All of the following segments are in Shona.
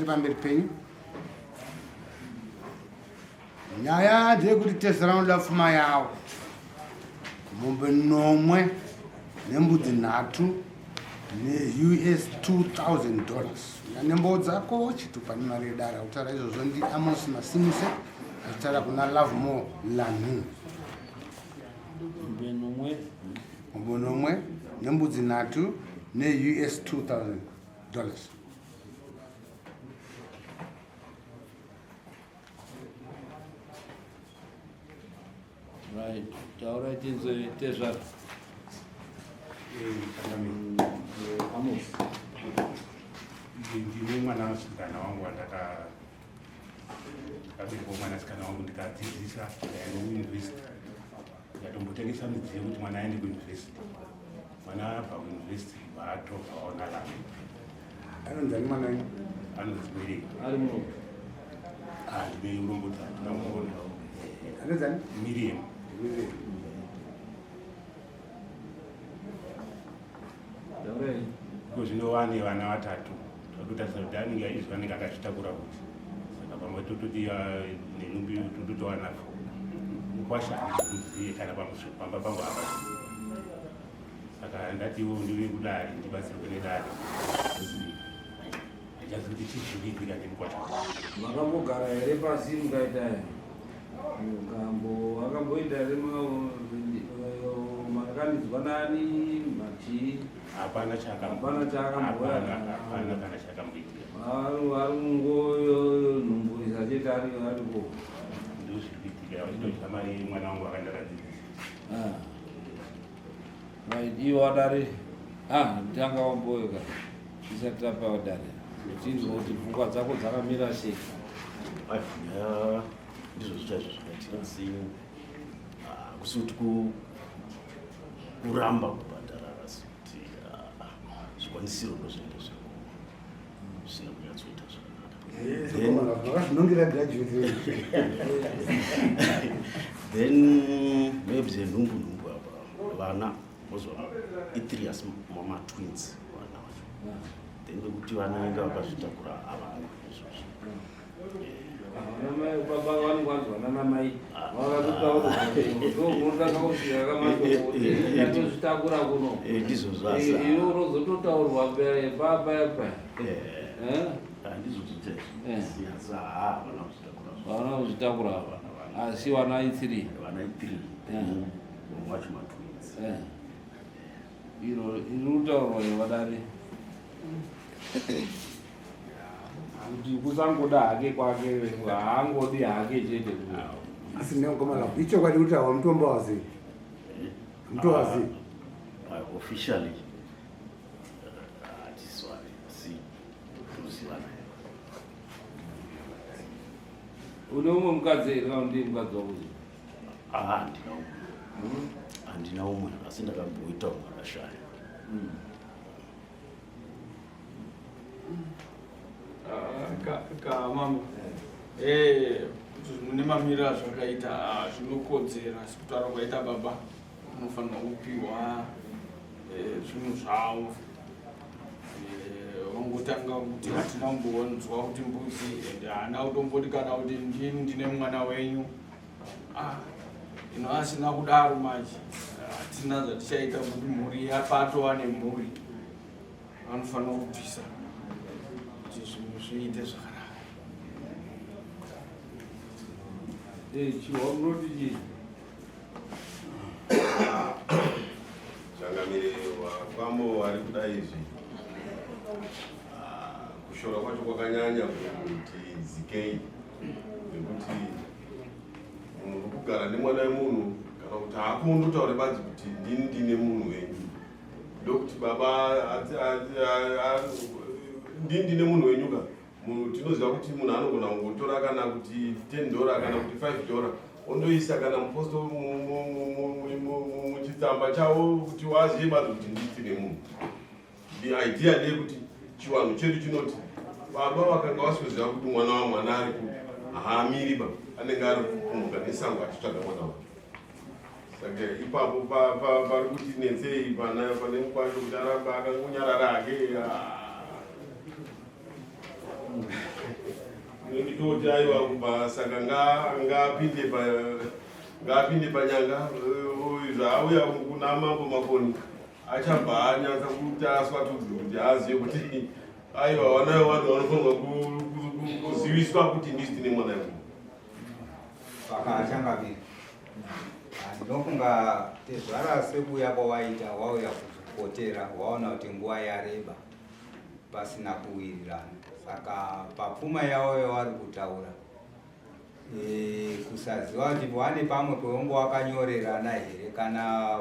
pamberi penyu nyaya dzekuti test round lapfuma yawo mombe nomwe nembudzi 3 ne-US $2,000 nanembo dzako chitupa nemari yedara kutaura izvozvo ndi Amos Masimise achitaura kuna Love More Lanu mombe nomwe nembudzi 3 ne-US $2,000. Right, taura tezva Amos ndine mwanasikana wangu wandakabereka mwanasikana wangu ndikadzidzisa kuuniversity ndatombotengesa midziyo kuti mwana aende kuuniversity mwana abva kuuniversity vaatobva waona lami anonzani mwana wenyu anonzi Miriam ari muno ndine urombo dzanamuona anonzani Miriam zvino wane vana 3 twakutarisa kuti anenge aizwa anenge akazvitakura kuti saka pamwe tototi nenumbi tototowana kwashaakuziye kana pamba pangu apa saka ndatiwo ndive kudari ndibatsirwe nedari achazi kuti chizvivikwira ndimukwacha makambogara here pasi mukaita akamboita here makanidzwa nani machii hapana hapana chakamboita kana chakamboitia ari mungoyo nhumburisa chete aripo ndozvikuitika vachitoita mari mwana wangu akandakadzidzisa right iwo adare ndanga wamboyoka tisati tapa wadare tinzwa kuti pfungwa dzako dzakamira sei ndizvo zvichaizvo zvakaitira sei kusuti kuramba kubhadhara asi kuti zvikwanisiro ndozvinenge zvisina kunyatsoita then maybe zenhumbu apa vana mozva i3 asi maTwins vana vacho then vekuti vana venga vakazvitakura havana izvozvo vanamai baba vanongwanzwana namai vakakutauraatozvitakura kuno ndizvo zvasa iwo rozototaurwa baba ndizvo zvitezvo vana kuzvitakura asi vana i3 wacho maTwins iro irikutaurwa nevadare kuti kusangoda hake kwake haangodi hake chete asi neugomala ichokwadi kuti awa mutombo wazii officially hatiswari asi tozivana une umwe mukadzi here kana ndi mukadzi wakuzi handina umwe asi ndakamboita umwe akashaya kamama mune mamira zvakaita zvinokodzera sekutaura kwaita baba unofanirwa kupiwa zvinhu zvavo wangotanga kuti hatina kumbonzwa kuti mbuzi ende haana kutomboti kana kuti ndini ndine mwana wenyu ino asina kudaro manje hatina zvatichaita kuti mhuri yapatova nemhuri vanofanira kubvisa kuti zvinhu zviite zvakanaka chiwa munoti chii changamiriri wakwambo vari kuda izvi kushora kwacho kwakanyanya kuti dzikei nekuti munhu uri kugara nemwana wemunhu kana kuti haakundotaure badzi kuti ndini ndine munhu wenyu ndokuti baba ndini ndine munhu wenyu ka munhu tinoziva kuti munhu anogona kungotora kana kuti $10 kana kuti $5 ondoisa kana muposto muchitsamba chavo kuti wazive badzi kuti nditine munhu idea ndeyekuti chiwanhu chedu chinoti baba vakanga vasikuziva kuti mwana wamwana ari kupi haamiri ba anenge ari kukumbuka nesango achitsvaga mwana wake saka ipapo pari kuti netsei pane mukwasho kuti aramba akangonyarara hake nditoti aiwa kubva saka ngapinde panyanga zvauya kuna mambo makoni achabva anyanza kuti aswatudze kuti azive kuti aiwa wanayo vanhu vanofanirwa kuziviswa kuti ndisi tine mwana yangu saka achangaviri ndinofunga tezvara sekuuya kwawaita wauya kuzvikotera waona kuti nguva yareba pasina kuwirirana saka papfuma yavo yavari kutaura kusaziva kuti wane pamwe peongo wakanyorerana here kana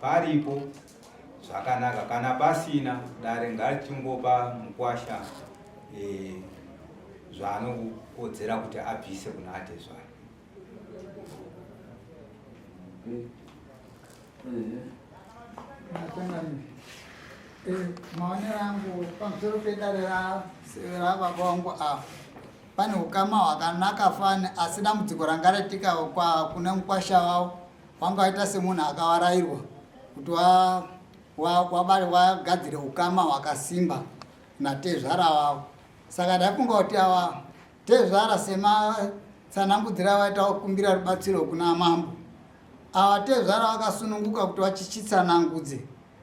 paripo zvakanaka kana pasina dare ngaritingopa mukwasha zvaanokodzera kuti abvise kuna atezvara. Maonero yangu pamusoro pedare rababa vangu apa pane ukama hwakanaka fani asi dambudziko ranga ratika kune mukwasha wavo wanga waita semunhu akavarairwa kuti wagadzire ukama hwakasimba natezvara wavo. Saka ndafunga kuti ava tezvara sematsanangudzira vaita kukumbira rubatsiro kuna mambo, ava tezvara vakasununguka kuti vachichitsanangudze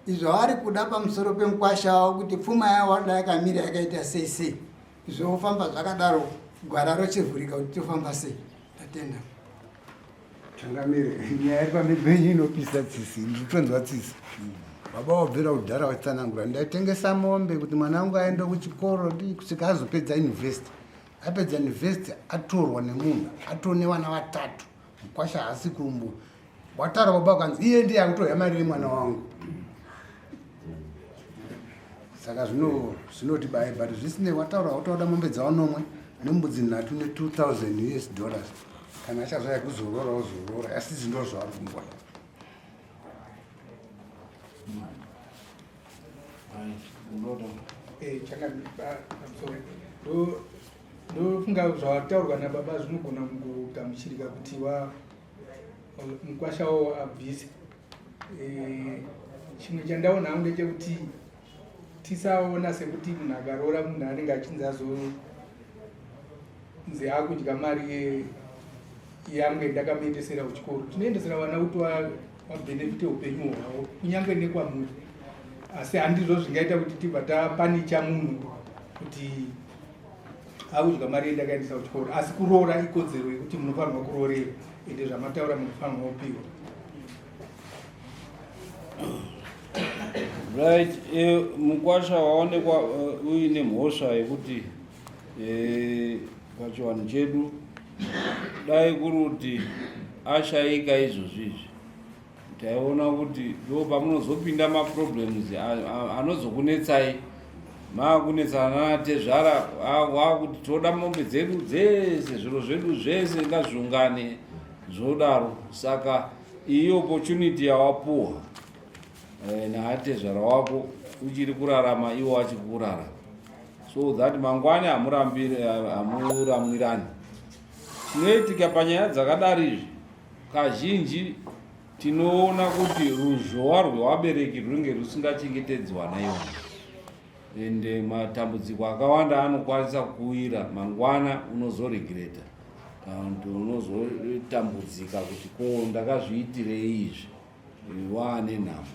izvo vari kuda pamusoro pemukwasha wavo kuti pfuma yavo wada yakamira yakaita sei sei. Zvofamba zvakadaro gwara rochivhurika kuti tofamba sei. Tatenda tangamire nyaya iri pamberi penyu inopisa tsisi. Nditonzwa tsisi baba wabvira kudhara wachitsanangura ndaitengesa mombe kuti mwana wangu aende kuchikoro kusvika azopedza yunivhesiti. Apedza yunivhesiti atorwa nemunhu atone vana 3 mukwasha haasi kumbu watara baba kanzi iye ndiye akutorya mari yemwana wangu. Saka zvinoti but zvisinei wataura utauda mombe dzawanomwe nembudzi 3 ne$2,000 US kana achazvaya kuzorora asi zindo zvavari kungoita. ndofunga zvataurwa nababa zvinogona kugamuchirika kuti mukwasha wavo abvise. Chimwe chandaona hangu ndechekuti tisaona sekuti munhu akaroora munhu anenge achinzi azonzi akudya mari yangu ndakamuendesera kuchikoro. Tinoendesera vana kuti wabhenefite upenyu hwavo kunyange nekwamuri, asi handizvo zvingaita kuti tibva tapanicha munhu kuti akudya mari yendakaendesa kuchikoro. Asi kuroora ikodzero yekuti munofanirwa kuroorera ende zvamataura munofanirwa kupiwa. Right, mukwasha waonekwa uine mhosva yekuti pachivanhu chedu dai kuri kuti ashayika izvozvizvi taiona kuti ndo pamunozopinda maproblems anozokunetsai maakunetsana natezvara wakuti toda mombe dzedu dzese zviro zvedu zvese ngazviungane zvodaro. Saka iyi opportunity yawapuwa naatezvara wako uchiri kurarama iwo achikurarama, so that mangwani hamuramwirani. Chinoitika panyaya dzakadaro izvi kazhinji tinoona kuti ruzhowa rwevabereki runenge rusingachengetedzwa naiwo, ende matambudziko akawanda anokwanisa kuwira mangwana unozoregreta kuti unozotambudzika kuti ko ndakazviitirei izvi waane nhamo.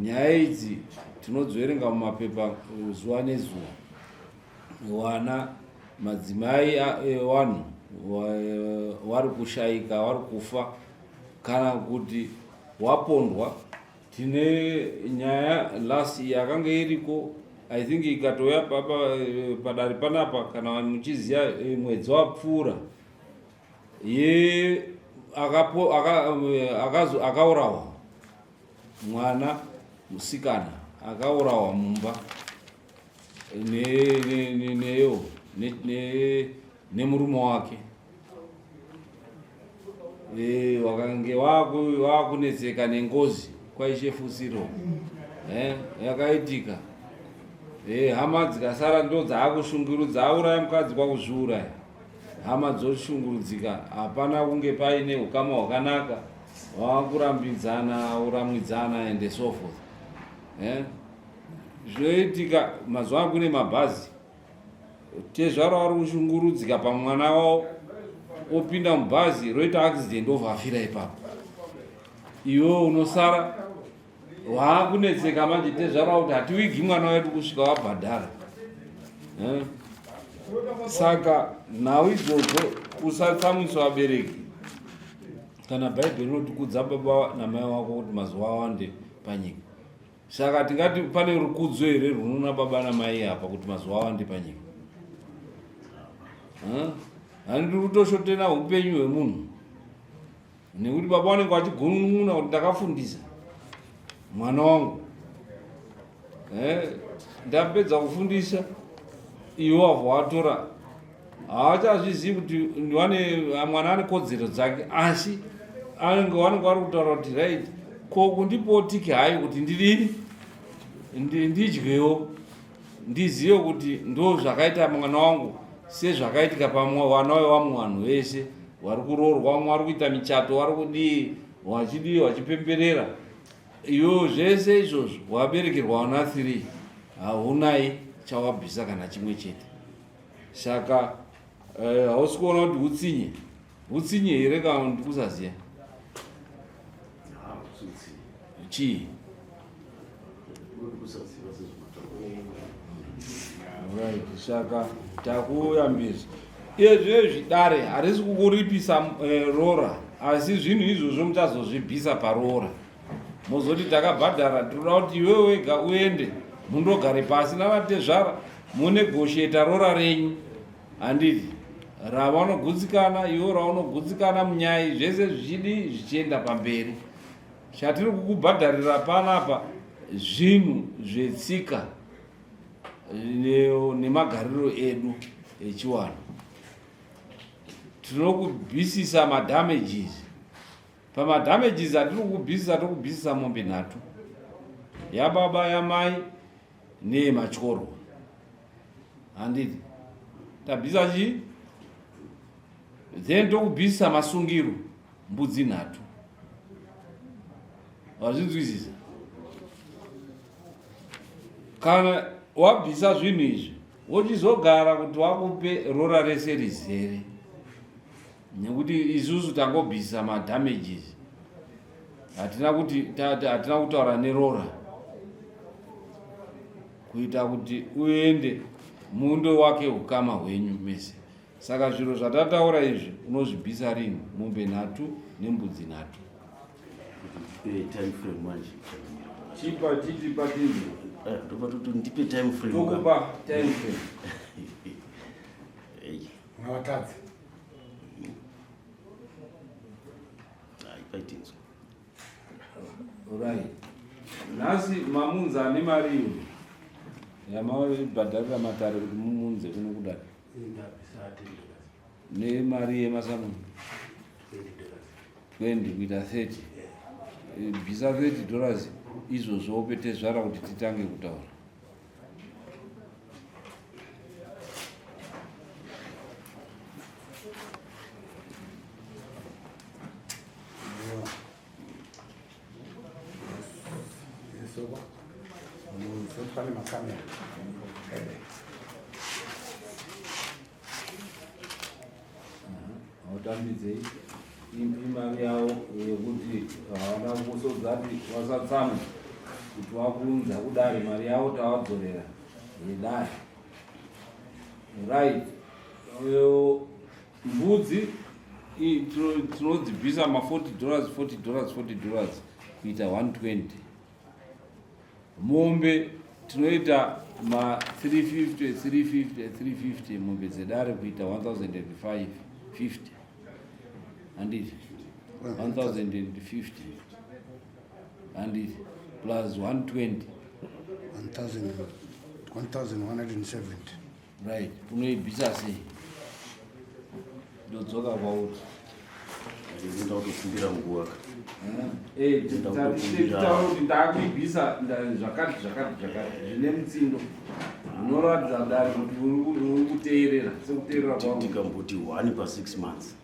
Nyaya idzi tinodziverenga mumapepa zuva nezuva. Wana madzimai evanhu vari kushayika, vari kufa, kana kuti wapondwa. Tine nyaya last yakanga iriko I think ikatoya padare panapa kana muchiziya mwedzi wapfuura ye akaurawa mwana musikana akaurawa mumba nemurume wake. Wakange wakunetseka nengozi kwaishefusiro yakaitika. Hama dzikasara ndo dzaakushungurudza, auraya mukadzi kwakuzviuraya, hama dzoshungurudzika, hapana kunge paine ukama hwakanaka hwakurambidzana uramwidzana and so forth. Zvinoitika mazuva kune mabhazi tezvara vari kushungurudzika pamwana wavo opinda mubhazi roita accident ovafira ipapo, iwe unosara waakunetseka manje. Tezvara kuti hatiwigi mwana wedu kusvika wabhadhara. Saka nhau idzodzo usatsamwisa vabereki. Kana bhaibheri rinotikudza baba namai wako kuti mazuva awande panyika. Saka tingati pane rukudzo here runona baba namai apa kuti mazuva awande panyika. Handiri kutoshotena upenyu hwemunhu, nekuti baba vanenge vachigunun'una kuti ndakafundisa mwana wangu, ndapedza kufundisa, iwe wabva watora. Havachazvizivi kuti mwana ane kodzero dzake, asi vanenge vari kutaura kuti right, ko kundipotike hayi kuti ndidini, ndidyewo, ndizive kuti ndo zvakaita mwana wangu sezvakaitika pamwana wevamwe vanhu vese vari kuroorwa, vamwe vari kuita michato, vari kudii, vachipemberera. Iwo zvese izvozvo waberekerwa wana 3 haunai chawabvisa kana chimwe chete. Saka hausi kuona kuti utsinye here kana ndikusaziya chii. Right, saka takuyambisa izve zvidare harisi kukuripisa rora, asi zvinhu izvozvo muchazozvibvisa parora. Muzoti takabhadhara, tinoda kuti iwe wega uende mundogare pasi navatezvara munegosheta rora renyu, handiti ravanogutsikana, iwe raunogutsikana munyaya zvese zvichidi zvichienda pamberi. Chatiri kukubhadharira panapa zvinhu zvetsika nemagariro edu echiwanhu. Tinokubvisisa madamages. Pamadamages atiri kubvisisa mombe 3 yababa, yamai neyematyoro, handiti tabvisa chii, then tokubvisisa masungiro mbudzi 3. Wazvinzwisisa? Kana wabvisa zvinhu izvi wochizogara kuti wakupe rora rese rizere, nekuti isusu tangobvisa madamages, hatina kutaura nerora, kuita kuti uende mundo wake ukama hwenyu mese. Saka zviro zvatataura izvi unozvibvisa rini, mombe 3 nembudzi 3. Time frame manje. Chipa titi patini. Ndoba kuti ndipe time frame. Tokupa time frame. Unawatadzi. Paitins. Right. Nasi mamunza ane mariyo. Yamabhadharira matare kuti mumunze kuno kudai. Ne mari yemasamu. 20 kuita 30. Bvisa $30 izvozvo opete zvara kuti titange kutaura. Autambidzei imari yavo yekuti havana kusodzati wasatsamwa kuti wakunza kudari mari yavo tawadzorera yedari. Right. Mbudzi tinodzibvisa $40 kuita 120. Mombe tinoita ma 350 mombe dzedare kuita 1550. Handiti 1050 handiti plus 120 1170. right. Unoibvisa sei? Ndodzoka kwauti Ndinda kutokumbira nguwa. Titaura kuti ndakuibvisa zvakati zvine mutsindo unoratidza kudari kuti uri kuteerera sekuteerera kwako. Ndikamboti 1 per 6 months.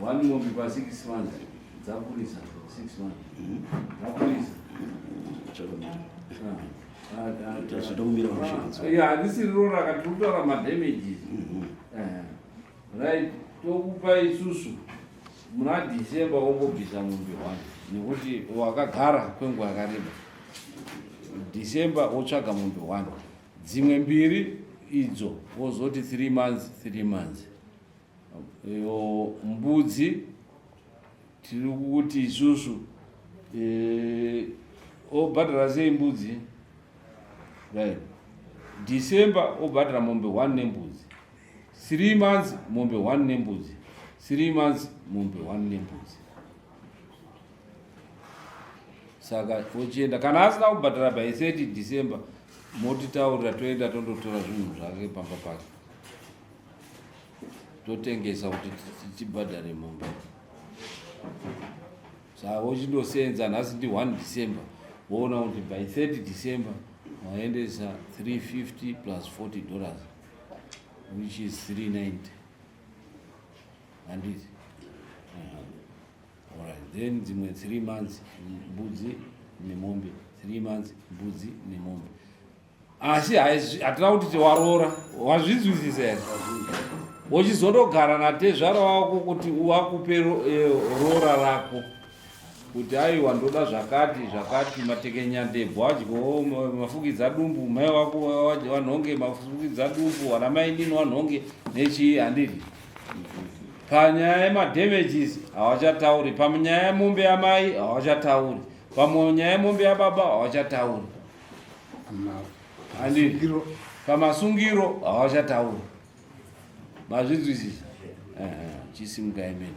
1 mombe per 6 months dzakurisa 6 months dzakurisa. handisi rora katinotaura madamages. Right, tokupa isusu muna December wongobvisa mombe 1 nekuti wakagara kwenguva yakareba. December wotsvaga mombe 1, dzimwe mbiri idzo wozoti 3 months. Mbudzi tiri kuti isusu obhadhara sei mbudzi? Right. December obhadhara mombe 1 nembudzi. 3 months mombe 1 nembudzi. 3 months mombe 1 nembudzi. Saka uchienda kana asina kubhadhara by 30 December motitaurira toenda tondotora zvinhu zvake pamba pake. Totengesa kuti tichibhadhare mombe. Saka uchindosenza nhasi ndi 1 December woona kuti by 30 December waendesa 350 plus $40, which is 390. And it, all right. Then dzimwe 3 months mbudzi nemombe, 3 months mbudzi nemombe. Asi hatina kuti tiwarora, wazvinzwisisa here? Wochizondogara natezvara wako kuti wakupe rora rako kuti aiwa ndoda zvakati matekenya ndebvo adyo mafukidza dumbu, mai wako wanhonge mafukidza dumbu, wana mai nini wanhonge nechii, handiti. Panyaya yemadamages hawachatauri, panyaya yemombe yamai hawachatauri, panyaya yemombe yababa hawachatauri, handiti. Pamasungiro hawachatauri. Mazvinzwisisa? Chisimuka imeni.